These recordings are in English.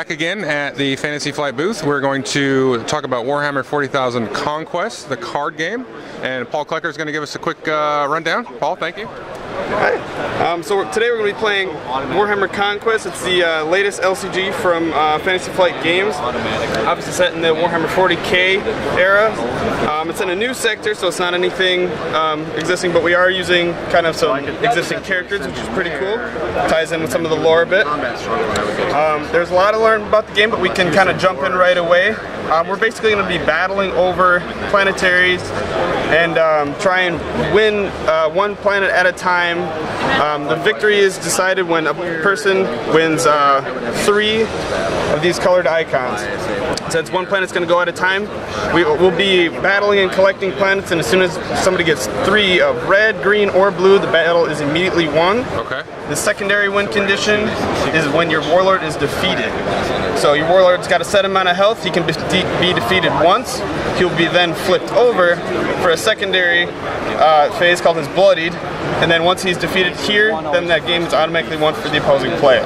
back again at the Fantasy Flight booth. We're going to talk about Warhammer 40,000 Conquest, the card game, and Paul Klecker is going to give us a quick rundown. Paul, thank you. Hi. So today we're going to be playing Warhammer Conquest. It's the latest LCG from Fantasy Flight Games. Obviously set in the Warhammer 40K era. It's in a new sector, so it's not anything existing, but we are using kind of some existing characters, which is pretty cool. Ties in with some of the lore a bit. There's a lot to learn about the game, but we can kind of jump in right away. We're basically going to be battling over planetaries and try and win one planet at a time. The victory is decided when a person wins 3 of these colored icons. Since one planet's going to go at a time, we'll be battling and collecting planets, and as soon as somebody gets 3 of red, green, or blue, the battle is immediately won. Okay. The secondary win condition is when your warlord is defeated. So your warlord's got a set amount of health. He can be defeated once. He'll be then flipped over for a secondary phase called his bloodied, and then once he's defeated here, then that game is automatically won for the opposing player.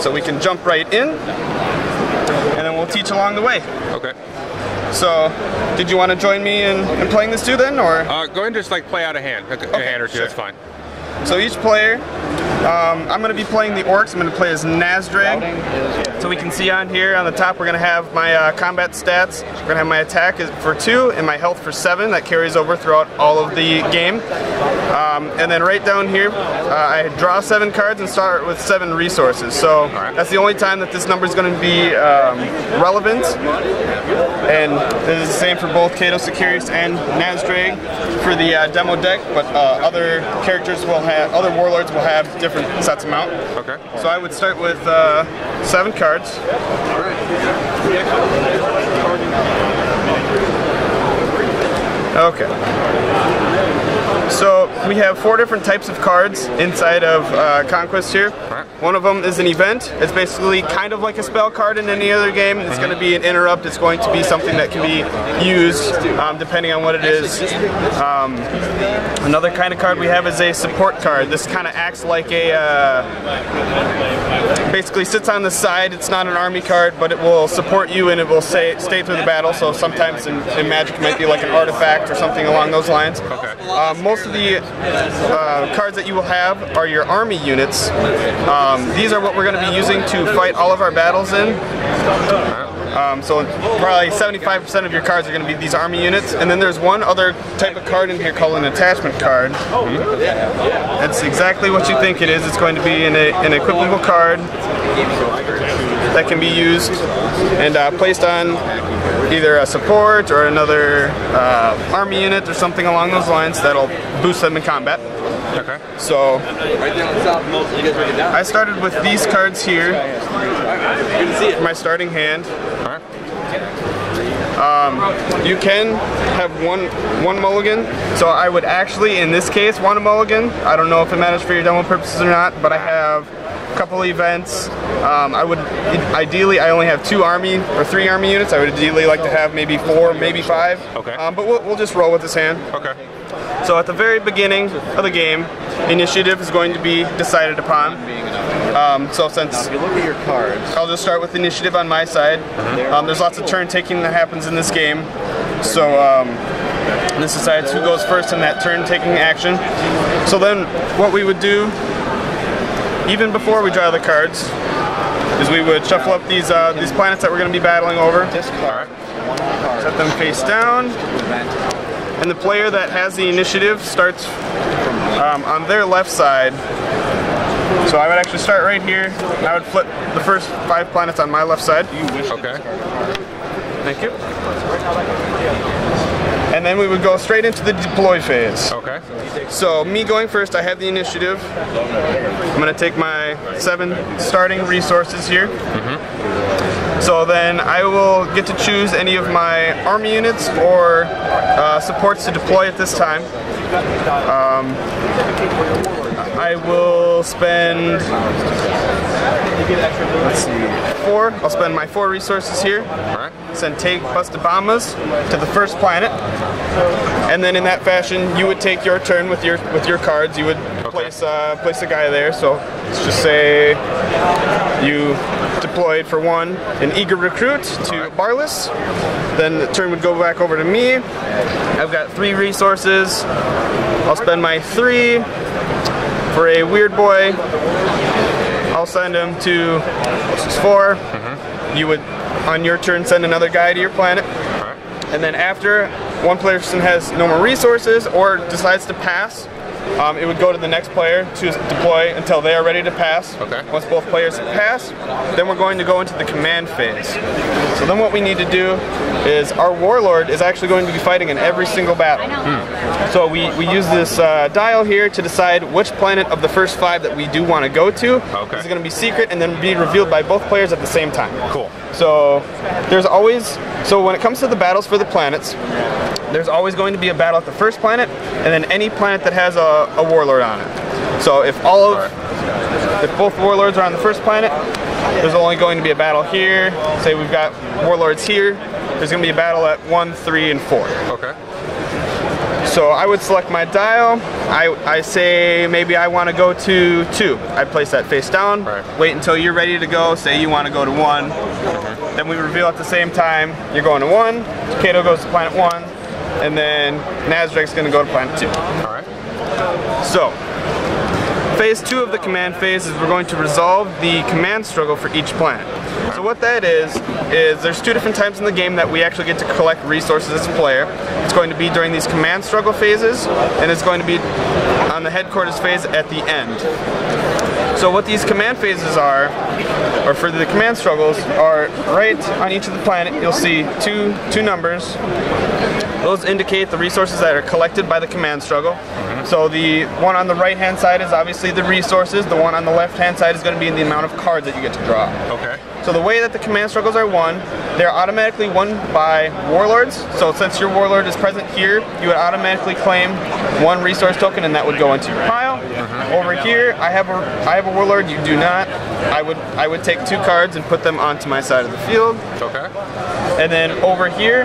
So we can jump right in, and then we'll teach along the way. Okay. So, did you want to join me in playing this too then, or? Go ahead and just play out a hand, a hand or two, sure. That's fine. So each player, I'm going to be playing the orcs. I'm going to play as Nazdrag. So we can see on here on the top, we're going to have my combat stats. We're going to have my attack for 2 and my health for 7. That carries over throughout all of the game. And then right down here, I draw 7 cards and start with 7 resources. So that's the only time that this number is going to be relevant. And this is the same for both Kato Securius and Nazdrag for the demo deck, but other characters will have, other warlords will have different sets amount. Okay. So I would start with 7 cards. Okay. So we have 4 different types of cards inside of Conquest here. One of them is an event. It's basically kind of like a spell card in any other game. It's going to be an interrupt. It's going to be something that can be used depending on what it is. Another kind of card we have is a support card. This kind of acts like a, basically sits on the side. It's not an army card, but it will support you and it will stay through the battle. So sometimes in Magic it might be like an artifact or something along those lines. Okay. Most of the cards that you will have are your army units. These are what we're going to be using to fight all of our battles in. So probably 75% of your cards are going to be these army units. And then there's one other type of card in here called an attachment card. That's exactly what you think it is. It's going to be an equipable card that can be used and placed on either a support or another army unit or something along those lines that'll boost them in combat. Okay. So I started with these cards here for my starting hand. You can have one mulligan, so I would actually, in this case, want a mulligan. I don't know if it matters for your demo purposes or not, but I have a couple events. I would ideally, I only have 2 army or 3 army units. I would ideally like to have maybe 4, maybe 5. Okay. But we'll just roll with this hand. Okay. So at the very beginning of the game, initiative is going to be decided upon. So since if you look at your cards, I'll just start with initiative on my side. There's lots of turn taking that happens in this game. So this decides who goes first in that turn taking action. So then what we would do, even before we draw the cards, is we would shuffle up these planets that we're going to be battling over. Set them face down. And the player that has the initiative starts on their left side. So I would actually start right here, and I would flip the first 5 planets on my left side. Okay. Thank you. And then we would go straight into the deploy phase. Okay. So me going first, I have the initiative. I'm going to take my 7 starting resources here. So then I will get to choose any of my army units or supports to deploy at this time. I will spend, let's see, 4. I'll spend my 4 resources here. Alright. Send take busted bombas to the first planet. And then in that fashion, you would take your turn with your cards. You would place a guy there. So let's just say you deployed for 1 an eager recruit to Barless. Then the turn would go back over to me. I've got 3 resources. I'll spend my 3 for a weird boy. I'll send him to 4. You would, on your turn, send another guy to your planet. And then after one person has no more resources or decides to pass, it would go to the next player to deploy until they are ready to pass. Once both players have passed, then we're going to go into the command phase. So then what we need to do is our warlord is actually going to be fighting in every single battle. So we use this dial here to decide which planet of the first 5 that we do want to go to. It's going to be secret and then be revealed by both players at the same time. Cool. So there's always, so when it comes to the battles for the planets, there's always going to be a battle at the first planet, and then any planet that has a warlord on it. So if if both warlords are on the first planet, there's only going to be a battle here. Say we've got warlords here, there's going to be a battle at 1, 3, and 4. Okay. So I would select my dial. I say maybe I want to go to 2. I place that face down. Wait until you're ready to go. Say you want to go to 1. Then we reveal at the same time. You're going to 1. Kato goes to planet 1. And then Nazrek's going to go to planet 2. Alright. So, phase 2 of the command phase is we're going to resolve the command struggle for each planet. So what that is there's 2 different times in the game that we actually get to collect resources as a player. It's going to be during these command struggle phases, and it's going to be on the headquarters phase at the end. So what these command phases are, or for the command struggles, are right on each of the planet. You'll see two numbers. Those indicate the resources that are collected by the command struggle. So the one on the right hand side is obviously the resources. The one on the left hand side is going to be the amount of cards that you get to draw. Okay. So the way that the command struggles are won, they're automatically won by warlords. So since your warlord is present here, you would automatically claim 1 resource token, and that would go into your pile. Over here, I have a warlord. You do not. I would take 2 cards and put them onto my side of the field. Okay. And then over here,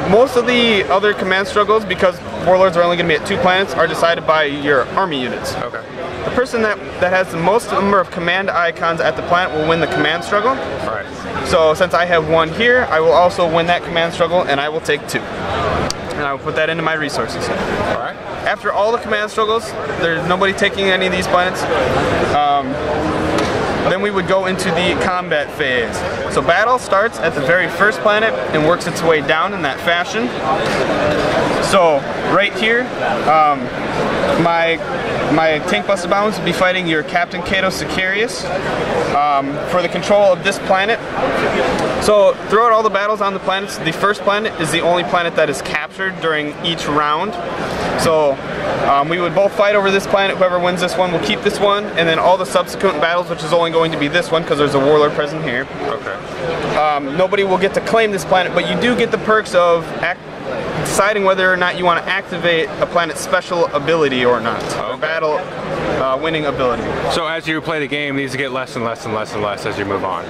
most of the other command struggles, because warlords are only going to be at 2 planets, are decided by your army units. Okay. The person that has the most number of command icons at the planet will win the command struggle. Right. So since I have 1 here, I will also win that command struggle, and I will take 2. And I will put that into my resources. Alright. After all the command struggles, there's nobody taking any of these planets. Then we would go into the combat phase. So battle starts at the very first planet and works its way down in that fashion. So right here, my tank busted bombs would be fighting your Captain Kato Sicarius for the control of this planet. So throughout all the battles on the planets, the first planet is the only planet that is captured during each round. So we would both fight over this planet. Whoever wins this one will keep this one, and then all the subsequent battles, which is only going to be this one because there's a warlord present here. Okay. Nobody will get to claim this planet, but you do get the perks of deciding whether or not you want to activate a planet's special ability or not. Okay. Battle winning ability. So as you play the game, these get less and less and less and less as you move on.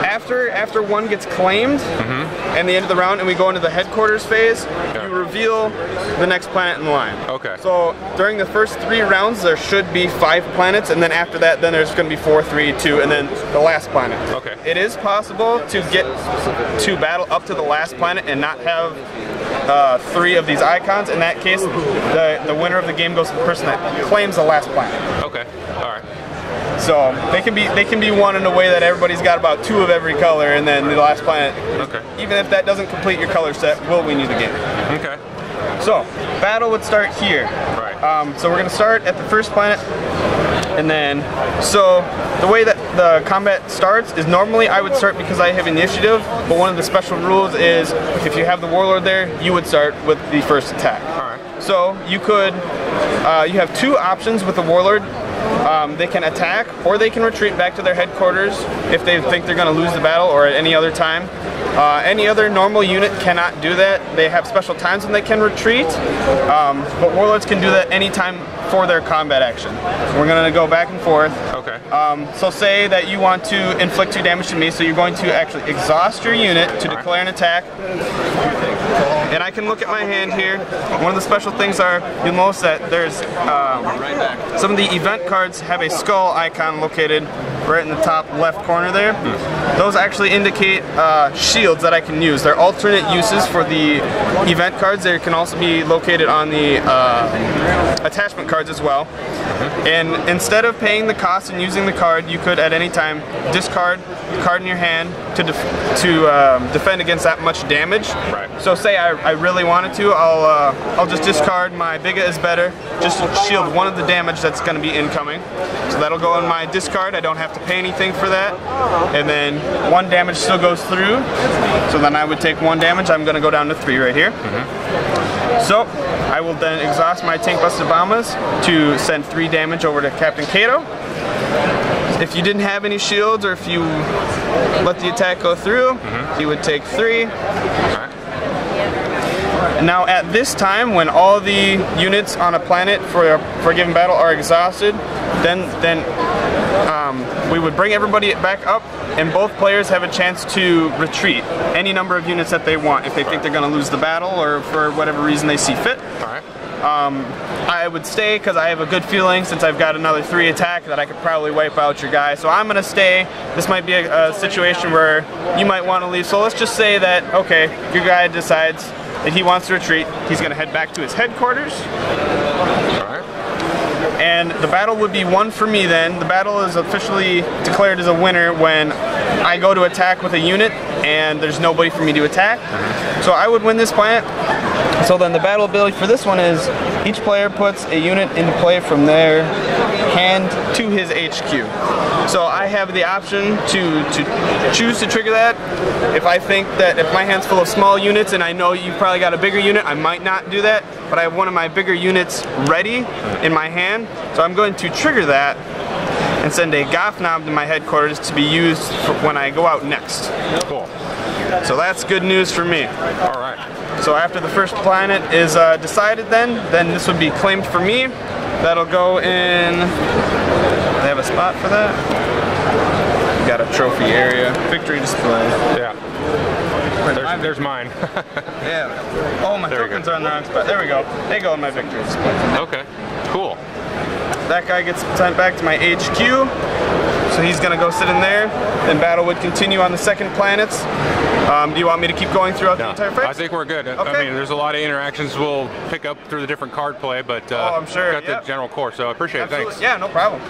After one gets claimed, and the end of the round, and we go into the headquarters phase, you reveal the next planet in line. Okay. So during the first 3 rounds, there should be 5 planets, and then after that, then there's going to be 4, 3, 2, and then the last planet. Okay. It is possible to get to battle up to the last planet and not have 3 of these icons. In that case, the winner of the game goes to the person that claims the last planet. Okay. All right. So they can be won in a way that everybody's got about 2 of every color, and then the last planet. Okay. Even if that doesn't complete your color set, will win you the game. Okay. So battle would start here. Right. So we're going to start at the first planet, and then so the way that the combat starts is normally I would start because I have initiative, but one of the special rules is if you have the warlord there, you would start with the first attack. All right. So you could, you have 2 options with the warlord they can attack or they can retreat back to their headquarters if they think they're going to lose the battle, or at any other time. Any other normal unit cannot do that. They have special times when they can retreat, but warlords can do that anytime for their combat action. We're going to go back and forth. Okay. So say that you want to inflict 2 damage to me, so you're going to actually exhaust your unit to declare an attack. And I can look at my hand here. One of the special things are, you'll notice that there's some of the event cards have a skull icon located right in the top left corner there. Those actually indicate shields that I can use. They're alternate uses for the event cards. They can also be located on the attachment cards as well. And instead of paying the cost and using the card, you could at any time discard the card in your hand to defend against that much damage. Right. So say I really wanted to, I'll just discard my Bigga is better, just shield one of the damage that's going to be incoming. So that'll go in my discard. I don't have to pay anything for that. And then 1 damage still goes through. So then I would take 1 damage. I'm going to go down to 3 right here. So I will then exhaust my Tank Busted Bombas to send 3 damage over to Captain Cato. If you didn't have any shields, or if you let the attack go through, he would take 3. Now at this time, when all the units on a planet for a given battle are exhausted, then we would bring everybody back up, and both players have a chance to retreat any number of units that they want if they think they're going to lose the battle, or for whatever reason they see fit. I would stay because I have a good feeling, since I've got another 3 attack, that I could probably wipe out your guy. So I'm going to stay. This might be a situation where you might want to leave. So let's just say that, okay, your guy decides that he wants to retreat. He's going to head back to his headquarters. And the battle would be won for me then. The battle is officially declared as a winner when I go to attack with a unit and there's nobody for me to attack. So I would win this planet. So then the battle ability for this one is each player puts a unit into play from their hand to his HQ. So I have the option to choose to trigger that. If I think that if my hand's full of small units and I know you've probably got a bigger unit, I might not do that. But I have one of my bigger units ready in my hand. So I'm going to trigger that and send a Goth Knob to my headquarters to be used for when I go out next. Cool. So that's good news for me. All right. So after the first planet is decided, then this would be claimed for me. That'll go in. They have a spot for that. We got a trophy area, victory display. Yeah. There's mine. Yeah. Oh, my tokens are in the wrong spot. There we go. They go in my victory display. Okay. Cool. That guy gets sent back to my HQ. So he's gonna go sit in there. Then battle would continue on the second planets. Do you want me to keep going throughout the entire fight? I think we're good. Okay. I mean, there's a lot of interactions we'll pick up through the different card play, but I'm sure. got the general core, so I appreciate it. Absolutely. Thanks. Yeah, no problem.